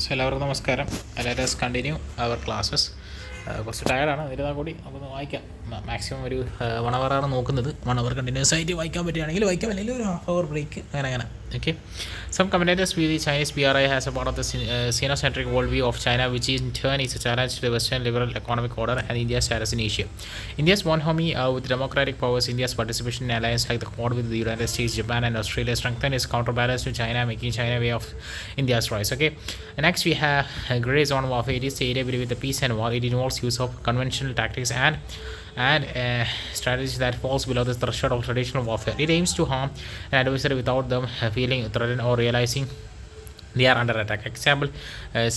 So എല്ലാവർക്കും നമസ്കാരം. Let us continue our classes. കുറച്ച് ടയർഡാണ്, എന്നിരുന്നാൽ കൂടി നമുക്കൊന്ന് വായിക്കാം. മാക്സിമം ഒരു 1 hour നോക്കുന്നത്. 1 hour കണ്ടിന്യൂസ് ആയിട്ട് വായിക്കാൻ പറ്റുകയാണെങ്കിൽ വായിക്കാം, അല്ലെങ്കിൽ ഒരു 1/2 hour ബ്രേക്ക് അങ്ങനെ. Okay. Some commentators view the Chinese BRI as a part of the Sino-centric worldview of China, which in turn is a challenge to the Western liberal economic order and India's status in Asia. India's bonhomie with democratic powers, India's participation in alliances like the Quad with the United States, Japan, and Australia strengthen its counterbalance to China, making China way of India's rise. Okay. And next we have Grey Zone Warfare. It is the area between the peace and war. It involves use of conventional tactics and strategies that falls below the threshold of traditional warfare. It aims to harm an adversary without them feeling threatened or realizing they are under attack. Example,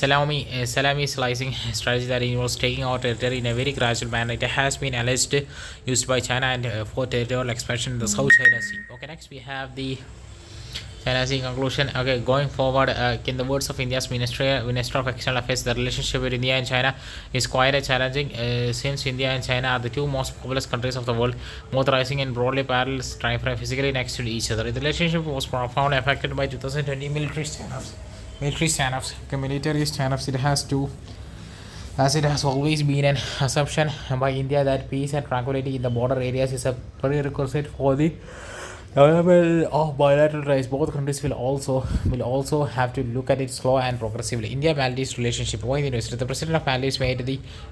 salami slicing strategy that involves taking out territory in a very gradual manner. It has been alleged used by China and for territorial expansion in the South China Sea. Okay, next we have the China Sea conclusion. Okay, going forward, in the words of India's Minister of External Affairs, the relationship with India and China is quite challenging since India and China are the two most populous countries of the world, both rising in broadly parallel timeframe physically next to each other. The relationship was profoundly affected by 2020 military standoffs. Okay, military standoffs. As it has always been an assumption by India that peace and tranquility in the border areas is a prerequisite for the development of bilateral ties. Both countries will also have to look at it slow and progressively. India-Maldives relationship. Why the University? The president of Maldives made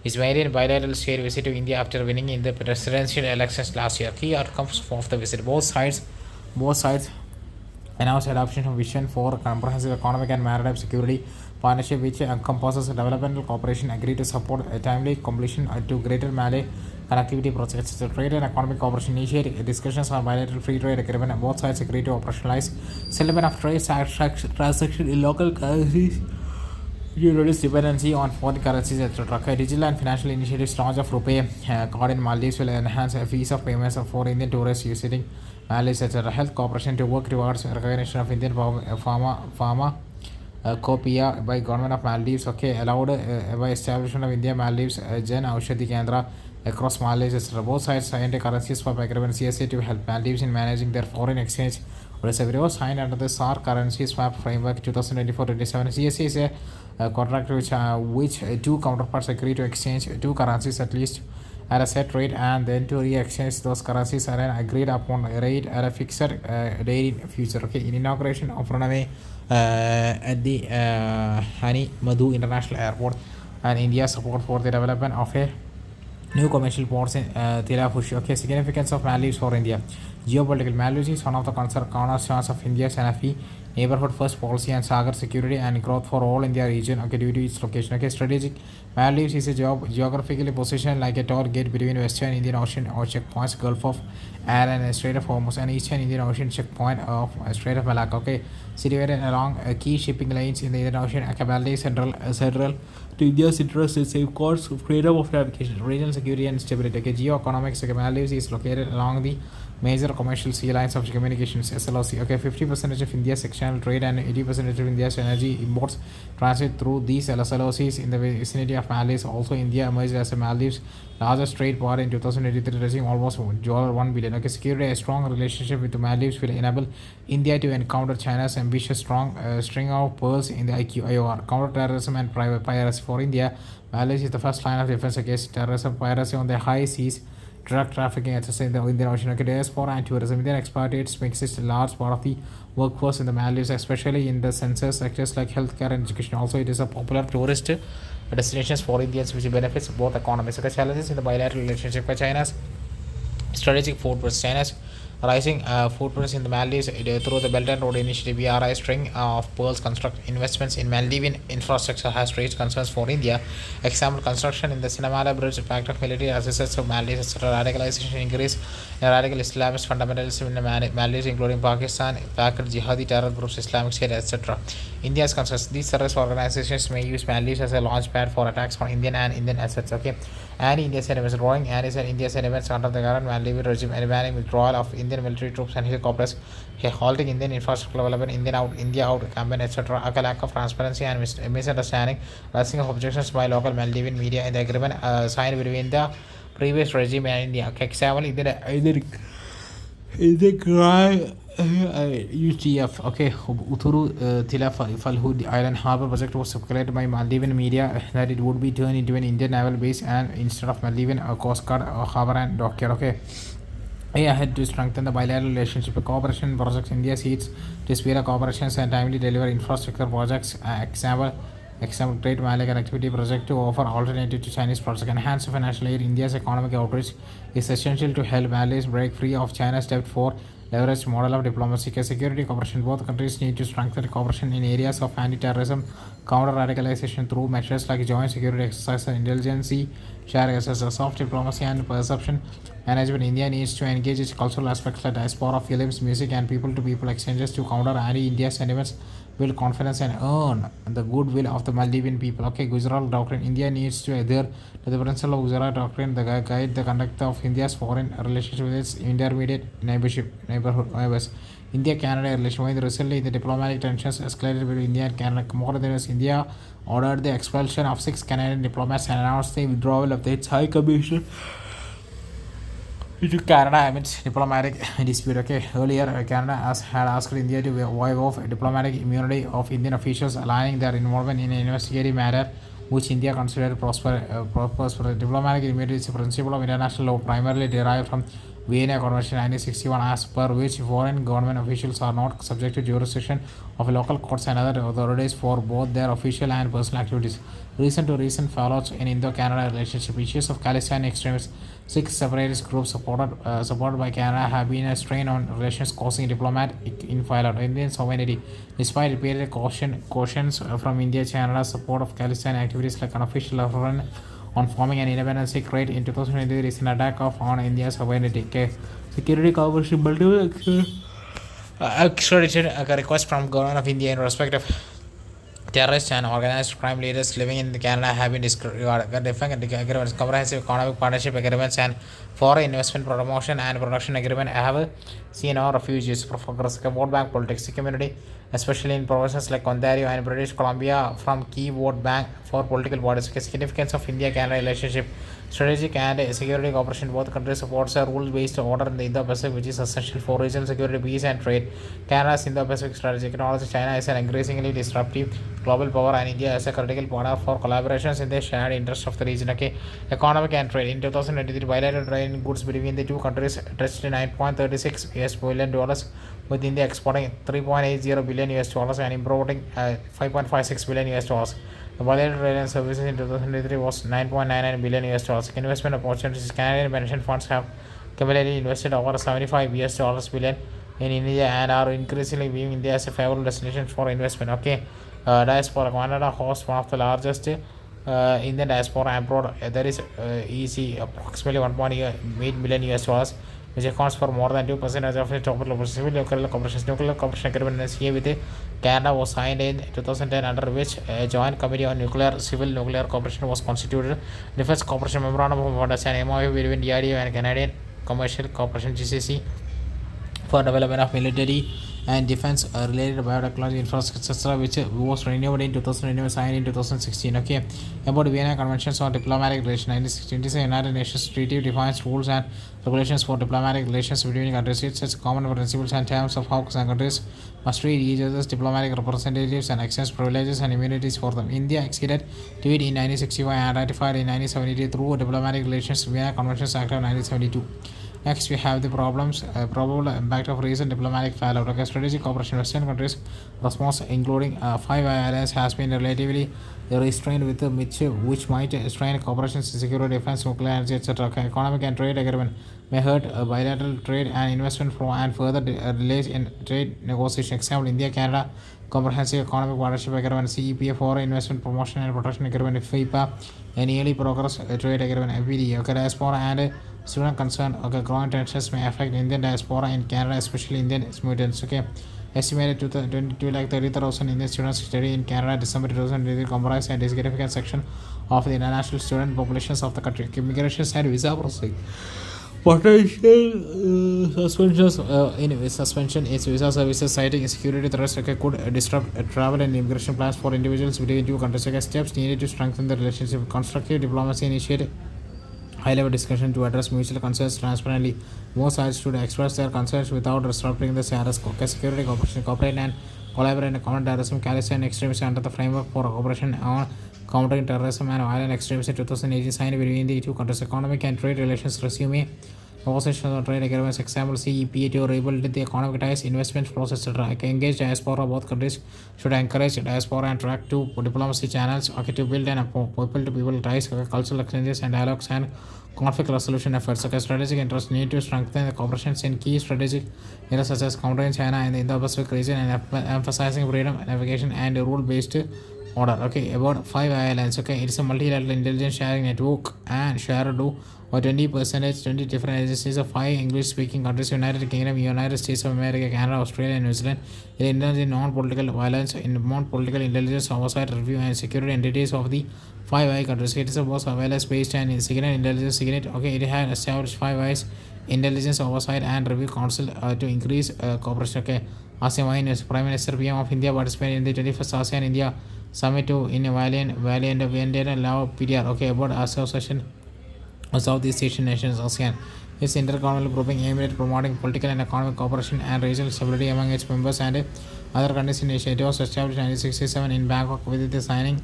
his maiden bilateral state visit to India after winning in the presidential elections last year. Key outcomes of the visit: both sides announced adoption of vision for comprehensive economic and maritime security partnership, which encompasses developmental cooperation, agreed to support a timely completion to Greater Malay connectivity projects. The trade and economic cooperation initiated discussions on bilateral free trade agreement, and both sides agreed to operationalize settlement of trade transaction in local currencies to reduce dependency on foreign currencies, etc. Digital and financial initiatives. Launch of RuPay card in Maldives will enhance fees of payments for Indian tourists visiting Maldives, etc. Health cooperation to work towards recognition of Indian pharmacopoeia by government of Maldives. Okay, allowed by establishment of India Maldives Jan Aushadhi Kendra across Maldives, etc. Both sides signed a currency swap agreement CSA to help Maldives in managing their foreign exchange reserve. Was signed under the SAR currency swap framework 2024-27. CSA is a contract which two counterparts agree to exchange two currencies at least at a set rate, and then to re-exchange those currencies at an agreed upon rate at a fixed date in future. Okay, in inauguration of runway at the Hani Madhu International Airport, and India's support for the development of a new commercial ports in Tilafushi. Okay, significance of Maldives for India. Geopolitical. Maldives is one of the cornerstones of India's NFE neighborhood first policy and Sagar security and growth for all India region. Okay, due to its location. Okay, strategic. Maldives is a geographically positioned like a tall gate between Western Indian Ocean or checkpoints Gulf of Aden and Strait of Hormuz, and Eastern Indian Ocean checkpoint of Strait of Malacca. Okay, situated along key shipping lanes in the Indian Ocean. Okay, Maldives central to India's interests in safeguards freedom of navigation, regional security and stability. Okay, geoeconomics. Okay, Maldives is located along the major commercial sea lines of communications SLOC. Okay, 50% of India's external trade and 80% of India's energy imports transit through these SLOCs in the vicinity of Maldives. Also, India emerged as a Maldives' largest trade partner in 2023, raising almost $1 billion. Okay, security. A strong relationship with the Maldives will enable India to encounter China's ambitious string of pearls in the IOR. Counter-terrorism and private piracy for India. Maldives is the first line of defense against terrorism, piracy on the high seas, drug trafficking, etc. in the Indian Ocean. Okay, diaspora and tourism. Indian expatriates makes it a large part of the workforce in the Maldives, especially in the census sectors like healthcare and education. Also, it is a popular tourist destinations for Indians, which benefits both economies. Okay, challenges in the bilateral relationship by China's strategic footprints. China's rising footprints in the Maldives through the Belt and Road Initiative BRI string of pearls construct investments in Maldivian infrastructure has raised concerns for India. Example, construction in the Sinamala Bridge, impact of military assistance of Maldives, etc. Radicalization increase in radical Islamist fundamentalism in the Maldives, including Pakistan, backed jihadi terror groups, Islamic State, etc. India's concerns. These terrorist organizations may use Maldives as a launch pad for attacks on Indian assets. Okay, and India sentiments growing and India sentiments under the current Maldivian regime and banning withdrawal of Indian military troops and helicopters, halting Indian infrastructure development, India out campaign, etc. A lack of transparency and misunderstanding, rising of objections by local Maldivian media in the agreement signed between the previous regime and India. Okay, example, UTF, okay, Uthuru Tila Falhud Island Harbour project was speculated by Maldivian media that it would be turned into an Indian naval base and instead of Maldivian Coast Guard harbour and dockyard. Okay, ahead to strengthen the bilateral relationship. Cooperation projects India seeks to speed up cooperations and timely deliver infrastructure projects. Example, Great Malay Connectivity Project to offer alternative to Chinese projects. Enhance financial aid. India's economic outreach is essential to help Malays break free of China's debt for leveraged model of diplomacy. Security cooperation. Both countries need to strengthen cooperation in areas of anti-terrorism, counter-radicalization through measures like joint security exercises, intelligence sharing, soft diplomacy, and perception management. India needs to engage its cultural aspects like diaspora, films, music, and people-to-people exchanges to counter anti-India sentiments, build confidence, and earn the goodwill of the Maldivian people. Okay, Gujarat Doctrine. India needs to adhere to the principle of Gujarat Doctrine, the guide the conduct of India's foreign relationship with its intermediate neighbors. India-Canada relation. When recently the diplomatic tensions escalated between India and Canada, more than us, India ordered the expulsion of 6 Canadian diplomats and announced the withdrawal of its High Commission to Canada amidst diplomatic dispute. Okay, earlier Canada had asked India to waive off diplomatic immunity of Indian officials, aligning their involvement in an investigative matter which India considered prosperous. Diplomatic immunity is a principle of international law primarily derived from Vienna Convention 1961, as per which foreign government officials are not subject to jurisdiction of local courts and other authorities for both their official and personal activities. Recent fallouts in Indo-Canada relationship. Issues of Palestine extremists, 6 separatist groups supported by Canada have been a strain on relations, causing diplomatic infighting. Indian sovereignty. Despite repeated cautions from India, Canada's support of Palestine activities like unofficial referendum on forming an independent state in 2023 is an attack on India's sovereignty. Okay. Security cooperation, multiple extradition request from government of India in respect of terrorists and organized crime leaders living in Canada have been disregarded. Different agreements, comprehensive economic partnership agreements, and foreign investment promotion and production agreement have seen our refugees for vote bank politics. The community, especially in provinces like Ontario and British Columbia, from key vote bank for political parties. The significance of India-Canada relationship. Strategic and security cooperation. Both countries supports a rules-based order in the Indo-Pacific, which is essential for regional security, peace, and trade. Canada's Indo-Pacific strategy acknowledges China as an increasingly disruptive global power and India as a critical partner for collaborations in the shared interests of the region. Okay, economic and trade. In 2023, bilateral trade in goods between the two countries touched $9.36 billion, with India exporting $3.80 billion and importing $5.56 billion. The bilateral trade and services in 2023 was $9.99 billion. Investment opportunities. Canadian pension funds have cumulatively invested over $75 billion in India and are increasingly viewing India as a favorable destination for investment. Okay, diaspora. Canada hosts one of the largest Indian diaspora abroad. There is approximately $1.8 billion, which accounts for more than 2% of the total civil nuclear cooperation agreement with Canada was signed in 2010, under which a joint committee on civil nuclear cooperation was constituted. Defense cooperation memorandum of understanding MOU between DRDO and Canadian Commercial Corporation (GCC) for development of military and defense related biotechnology infrastructure, which was renewed in 2021, signed in 2016. Okay, about Vienna Conventions on Diplomatic Relations 1916. The United Nations Treaty defines rules and regulations for diplomatic relations between countries. It sets common principles and terms of how countries must treat each other's diplomatic representatives and extend privileges and immunities for them. India acceded to it in 1965 and ratified in 1972 through Diplomatic Relations Vienna Conventions Act of 1972. Next, we have the probable impact of recent diplomatic fallout. Okay, strategic cooperation. Western countries' response, including Five Alliance, has been relatively restrained, with which might strain cooperation in security, defense, nuclear energy, etc. Okay, economic and trade agreement may hurt bilateral trade and investment flow and further delays in trade negotiation. Example: India-Canada Comprehensive Economic Partnership Agreement (CEPA), Foreign Investment Promotion and Protection Agreement (FIPA), and Early Progress Trade Agreement (FPD). Okay, diaspora and student concern. Okay, growing tensions may affect Indian diaspora in Canada, especially Indian students. Okay, estimated to 22,30,000 Indian students study in Canada. December 2023 comprise a significant section of the international student populations of the country. Immigration and visa processing. Potential suspension is visa services, citing security threats could disrupt travel and immigration plans for individuals between two countries. Steps needed to strengthen the relationship. Constructive diplomacy initiated high-level discussion to address mutual concerns transparently. Both sides should express their concerns without disrupting the status quo. Okay, security cooperation, cooperate and collaborate in common terrorism, Palestine extremism under the framework for cooperation on countering terrorism and violent extremism in 2018 signed between the two countries. Economic and trade relations resume. Negotiations on trade agreements, example CEPA to rebuild the economic ties, investment process, etc. Engage diaspora. Both countries should encourage diaspora and track to diplomacy channels, okay, to build an people-to-people ties, okay, cultural exchanges and dialogues and conflict resolution efforts. Okay, strategic interests need to strengthen the cooperation in key strategic areas such as countering China and the Indo-Pacific region and emphasizing freedom, navigation and rule-based order. Okay, about Five Islands. Okay, it's a multilateral intelligence sharing network and share do or 20%, 20 different agencies of 5 English speaking countries: United Kingdom, United States of America, Canada, Australia, and New Zealand. It indulges in non-political violence, in non-political intelligence oversight, review, and security entities of the Five Eyes countries. It is a both surveillance based and signet intelligence signet. Okay, it has established Five Eyes Intelligence Oversight and Review Council to increase cooperation. Okay, ASEAN Prime Minister PM of India participated in the 21st ASEAN India Summit to in Valiant Law PDR. Okay, about association of Southeast Asian nations ASEAN. Its intergovernmental grouping aimed at promoting political and economic cooperation and regional stability among its members and other countries in Asia. It was established in 1967 in Bangkok with the signing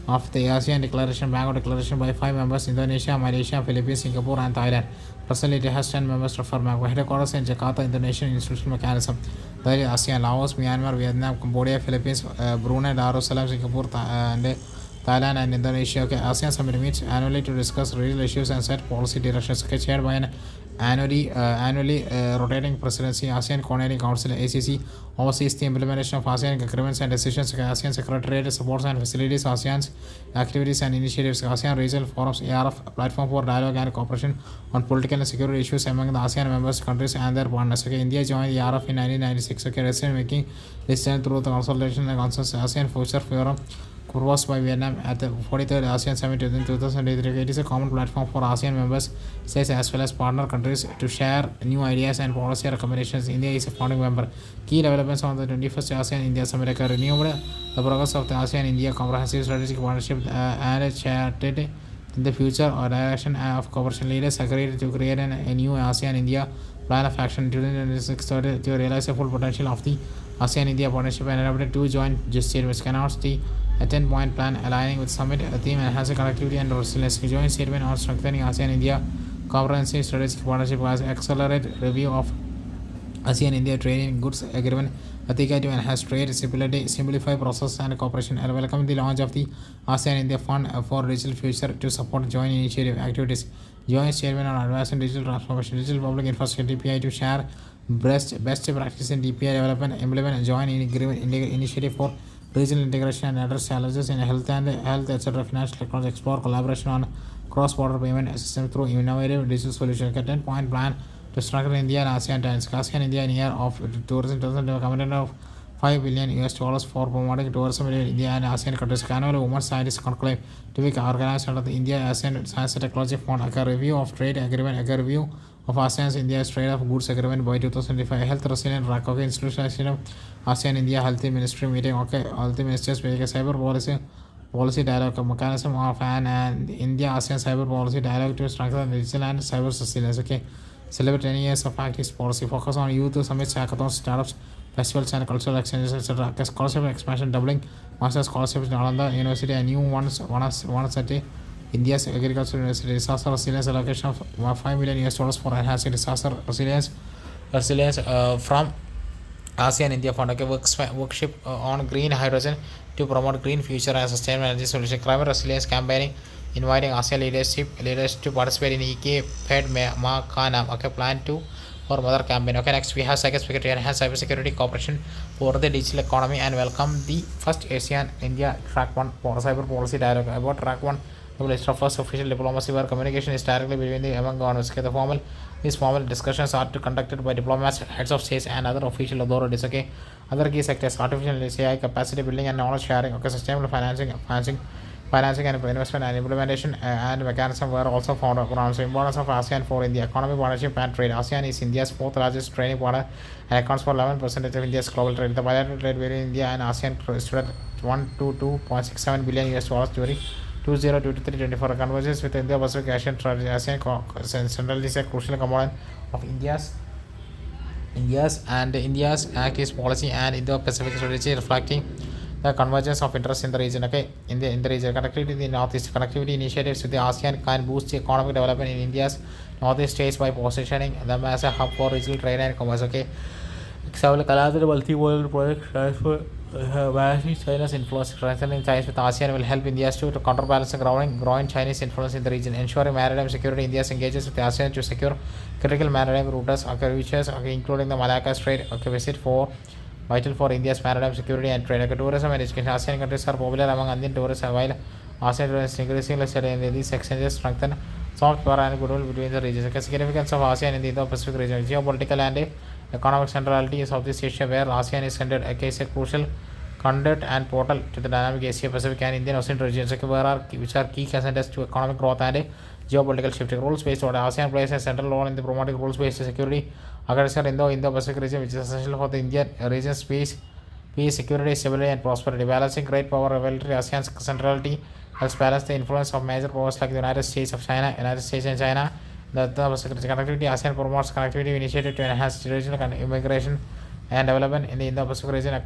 of the ASEAN Declaration, Bangkok Declaration by 5 members: Indonesia, Malaysia, Philippines, Singapore, and Thailand. Presently, it has 10 members refer Bangkok. Headquarters in Jakarta, Indonesian institutional mechanism. That is ASEAN, Laos, Myanmar, Vietnam, Cambodia, Philippines, Brunei, Darussalam, Singapore, and Thailand and Indonesia. Okay, ASEAN Summit meets annually to discuss regional issues and set policy directions. Okay, chaired by an annually rotating presidency. ASEAN Coordinating Council (ACC) oversees the implementation of ASEAN agreements and decisions. Okay, ASEAN Secretariat supports and facilitates ASEAN's activities and initiatives. ASEAN Regional Forums (ARF) platform for dialogue and cooperation on political and security issues among the ASEAN members countries and their partners. Okay, India joined the ARF in 1996. Okay, decision making is done through the consultation and consensus. ASEAN Future Forum proposed by Vietnam at the 43rd ASEAN Summit in 2023. It is a common platform for ASEAN members states as well as partner countries to share new ideas and policy recommendations. India is a founding member. Key developments on the 21st ASEAN India Summit are renewed the progress of the ASEAN India Comprehensive Strategic Partnership and charted in the future or direction of cooperation. Leaders agreed to create a new ASEAN India plan of action in 2026 to realize the full potential of the ASEAN India partnership and adopted two joint statements. Announced the a 10-point plan aligning with summit theme enhancing connectivity and resilience. Joint statement on strengthening ASEAN India comprehensive strategic partnership was accelerate review of ASEAN India trade in goods agreement Atika to enhance trade stability, simplify process and cooperation, and welcome the launch of the ASEAN India Fund for Digital Future to support joint initiative activities. Joint statement on advancing digital transformation, digital public infrastructure DPI to share best practice in DPI development, implement a joint initiative for regional integration and address challenges in health etc. Financial technology, explore collaboration on cross-border payment system through innovative digital solutions. A 10-point plan to strengthen India and ASEAN ties. ASEAN India in year of tourism commitment of $5 billion for promoting tourism in India and ASEAN countries. Annual Women's Scientist Conclave to be organized under the India ASEAN Science and Technology Fund. A review of trade agreement. A review of ASEAN's India's trade of goods agreement by 2025. Health resilient RAC. Okay, institutionalization of ASEAN India Health Ministry meeting. Okay, Health Ministers make a cyber policy dialogue mechanism of an and India ASEAN cyber policy dialogue to strengthen digital and cyber resilience. Okay, celebrate 10 years of active policy. Focus on youth summits, hackathons, startups, festivals, and cultural exchanges, etc. Scholarship expansion, doubling master scholarships in Nalanda University and new ones at India's Agricultural University. Disaster resilience allocation of $5 million for enhancing disaster resilience from ASEAN India Fund. Okay, workshop on green hydrogen to promote green future and sustainable energy solution. Climate resilience campaigning, inviting ASEAN leaders to participate in EK Fed Ma Kana. Okay, plan to for mother campaign. Okay, next we have second speaker to enhance cybersecurity cooperation for the digital economy and welcome the first ASEAN India Track 1 cyber policy dialogue. About Track 1, the list of first official diplomacy where communication is directly between the among governments. Okay, these formal discussions are conducted by diplomats, heads of states, and other official authorities. Okay, other key sectors: artificial intelligence, AI, capacity building, and knowledge sharing. Okay, sustainable financing and investment and implementation and mechanism were also found around. So, importance of ASEAN for India: economic partnership and trade. ASEAN is India's fourth largest trading partner and accounts for 11% of India's global trade. The bilateral trade between India and ASEAN stood at $1 to $2.67 billion during 2023-24. Convergence with Indo-Pacific Asian Central is a crucial component of India's Act East policy and Indo-Pacific strategy, reflecting the convergence of interests in the region. Okay, in the region, connectivity in the Northeast, connectivity initiatives with the ASEAN can boost economic development in India's Northeast states by positioning them as a hub for regional trade and commerce. Okay, several multimodal projects transfer managing China's influence, strengthening ties with ASEAN will help India to counterbalance the growing Chinese influence in the region, ensuring maritime security. India engages with ASEAN to secure critical maritime routes, including the Malacca Strait, visit for vital for India's maritime security and trade. Tourism and education. ASEAN countries are popular among Indian tourists, while ASEAN tourists increasingly study in these exchanges strengthen soft power and goodwill between the regions. Okay, significance of ASEAN in the Indo-Pacific region. Geopolitical and economic centrality in Southeast Asia, where ASEAN is centered, is a crucial conduit and portal to the dynamic Asia Pacific and Indian Ocean regions, which are key contenders to economic growth and geopolitical shifting. Rules-based order. ASEAN plays a central role in the promoting rules-based security agriculture in the Indo-Pacific region, which is essential for the Indian region's peace, security, stability, and prosperity. Balancing great power rivalry, ASEAN's centrality helps balance the influence of major powers like the United States and China. The connectivity. ASEAN promotes connectivity initiative to enhance regional immigration and development in the Indo-Pacific region,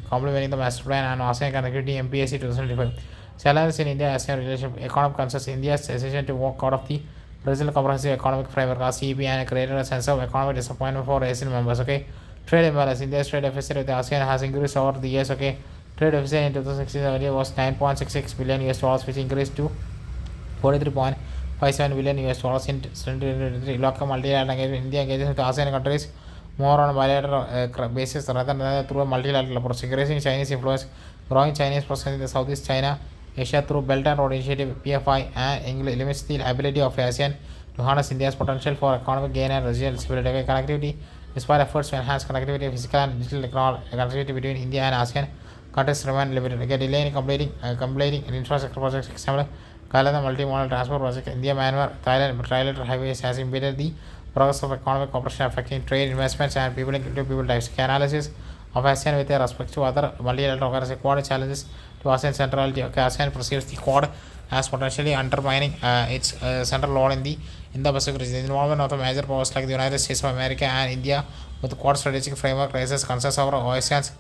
complementing the master plan and ASEAN connectivity MPAC 2025. Challenges in India-ASEAN relationship. Economic concerns. India's decision to walk out of the Regional Comprehensive Economic Framework (RCEP) and created a sense of economic disappointment for ASEAN members. Okay, trade imbalance. India's trade deficit with the ASEAN has increased over the years. Okay, trade deficit in 2016 was $9.66 billion, which increased to $43.57 billion in 2023. Local multilateral engagement. India engages with ASEAN countries more on a bilateral basis rather than through a multilateral approach. Increasing Chinese influence. Growing Chinese presence in the Southeast Asia through Belt and Road Initiative (PFI) and limits the ability of ASEAN to harness India's potential for economic gain and regional stability. Connectivity. Despite efforts to enhance connectivity, physical and digital connectivity between India and ASEAN countries remain limited. Delay in completing infrastructure projects. Example, Kaila multimodal transport project. India-Myanmar Thailand trilateral highways has impeded the progress of economic cooperation, affecting trade, investments, and people types. Analysis of ASEAN with respect to other multilateral organizations. Quad challenges to ASEAN centrality. ASEAN perceives the Quad as potentially undermining its central role in the Indo-Pacific region. The involvement of the major powers like the United States of America and India with the Quad strategic framework raises concerns over ASEAN's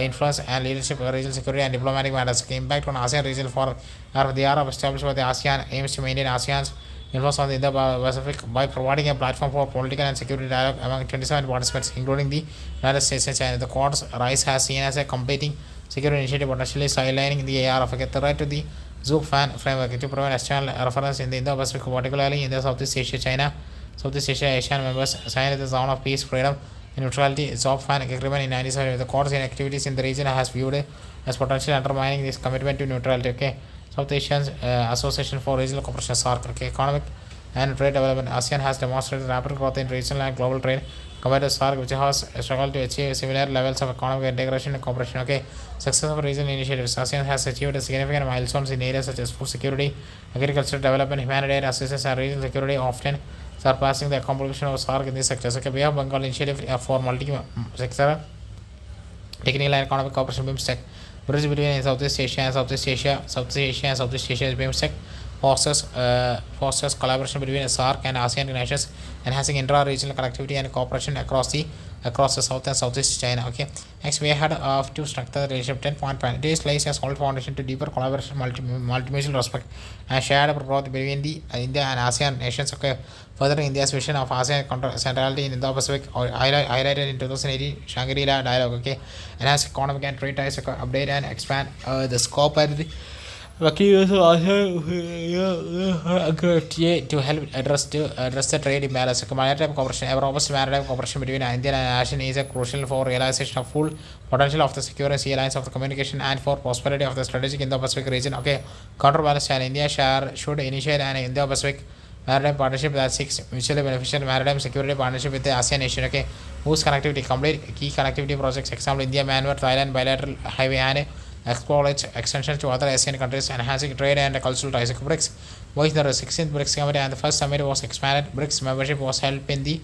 influence and leadership, regional security, and diplomatic matters. Impact on ASEAN region for the Arab established by the ASEAN aims to maintain ASEAN's influence on the Indo-Pacific by providing a platform for political and security dialogue among 27 participants, including the United States and China. The Quad's rise has seen as a competing security initiative, potentially sidelining the ARF. The right to the ZOOFAN framework to provide external reference in the Indo-Pacific, particularly in the Southeast Asia. Southeast Asia, ASEAN members signed the Zone of Peace, Freedom, and Neutrality ZOOFAN agreement in 1997. The Quad's activities in the region has viewed as potentially undermining this commitment to neutrality. South Asian Association for Regional Cooperation (SAARC). Economic and trade development. ASEAN has demonstrated rapid growth in regional and global trade compared to SAARC, which has struggled to achieve similar levels of economic integration and cooperation. Success of regional initiatives. ASEAN has achieved significant milestones in areas such as food security, agriculture development, humanitarian assistance, and regional security, often surpassing the accomplishment of SAARC in these sectors. Bay of Bengal initiative for multi-sector technical and economic cooperation (BIMSTEC). Bridge between Southeast Asia and Southeast Asia is BIMSTEC fosters collaboration between SAARC and ASEAN nations, enhancing intra-regional connectivity and cooperation across the South and Southeast China. Next, we had to strengthen the relationship. 10.1. This lays a solid foundation to deeper collaboration, multimutual respect, and shared growth between the India and ASEAN nations. Further, India's vision of ASEAN centrality in Indo-Pacific highlighted in 2018 Shangri-La Dialogue. Enhance economic and trade ties, update and expand the scope and the to help address the trade imbalance. Maritime cooperation. A robust maritime cooperation between India and ASEAN is crucial for realization of full potential of the secure sea lines of the communication and for prosperity of the strategic Indo-Pacific region. Counterbalance. And India should initiate an Indo-Pacific maritime partnership that seeks mutually beneficial maritime security partnership with the ASEAN nation. Whose connectivity. Complete key connectivity projects. Example, India-Myanmar Thailand bilateral highway and explore its extension to other ASEAN countries, enhancing trade and cultural ties. BRICS. Was the 16th BRICS Committee and the first summit was expanded. BRICS membership was held in the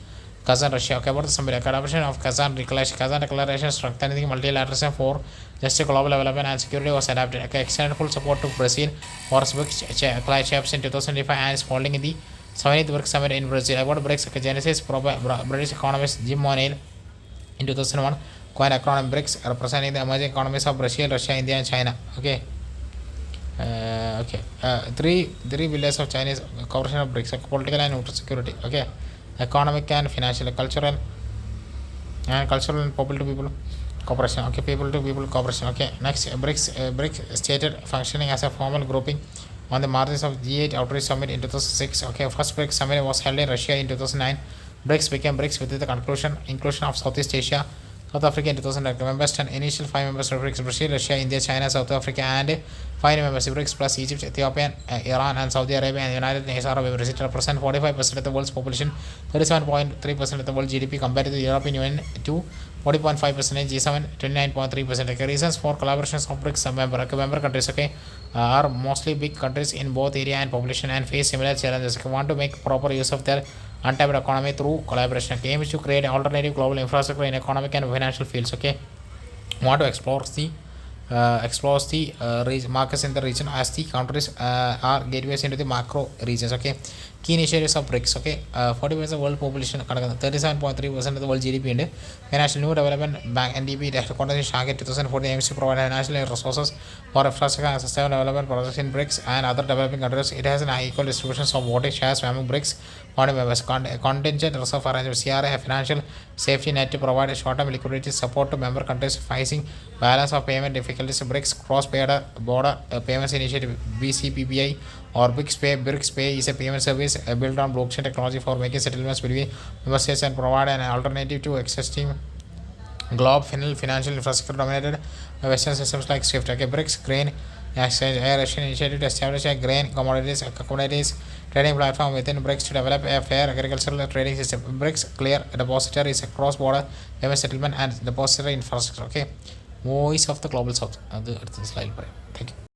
Kazan, Russia. Okay, about the summary. Adoption of Kazan Declaration strengthening multilateralism for just global development and security was adopted. Okay, extended full support to Brazil for BRICS chiefs in 2025 and is holding in the 70th BRICS Summit in Brazil. About BRICS, okay, Genesis, British economist Jim O'Neill in 2001 coined acronym BRICS representing the emerging economies of Brazil, Russia, India, and China. Okay. Three pillars of Chinese cooperation of BRICS: political and neutral security. Okay, economic and financial, cultural and people to people cooperation. Okay, people to people cooperation. Okay, next BRICS stated functioning as a formal grouping on the margins of G8 Outreach Summit in 2006. Okay, first BRICS summit was held in Russia in 2009. BRICS became BRICS with the inclusion of Southeast Asia. South Africa in 2009 members and initial 5 members of BRICS: Brazil, Russia, India, China, South Africa, and 5 members of BRICS plus Egypt, Ethiopia, Iran, and Saudi Arabia and United Arab Emirates represent 45% of the world's population, 37.3% of the world GDP compared to the European Union to 40.5%, G7 29.3%. Okay, reasons for collaborations of BRICS member countries, okay, are mostly big countries in both area and population and face similar challenges. Okay, want to make proper use of their untapped economy through collaboration. Okay, aims to create alternative global infrastructure in economic and financial fields. Okay, want to explore the markets in the region as the countries are gateways into the macro regions. Okay, key initiatives of BRICS. Okay, 40% of the world population, 37.3% of the world GDP, and financial new development bank NDB headquarters in Shanghai 2014 aims to provide financial resources for infrastructure and sustainable development projects in BRICS and other developing countries. It has an equal distribution of voting shares among BRICS members. Contingent reserve arrangement CRA, financial safety net to provide short-term liquidity support to member countries facing balance of payment difficulties. BRICS cross-border payments initiative BCPPI or BRICS Pay is a payment service built on blockchain technology for making settlements between member states and provide an alternative to existing global financial infrastructure dominated by Western systems like SWIFT. Okay, BRICS Grain Exchange, a Russian initiative to establish a grain commodities trading platform within BRICS to develop a fair agricultural trading system. BRICS Clear Depository is a cross-border payment settlement and depository infrastructure. Okay, voice of the global south. That's the slide. Thank you.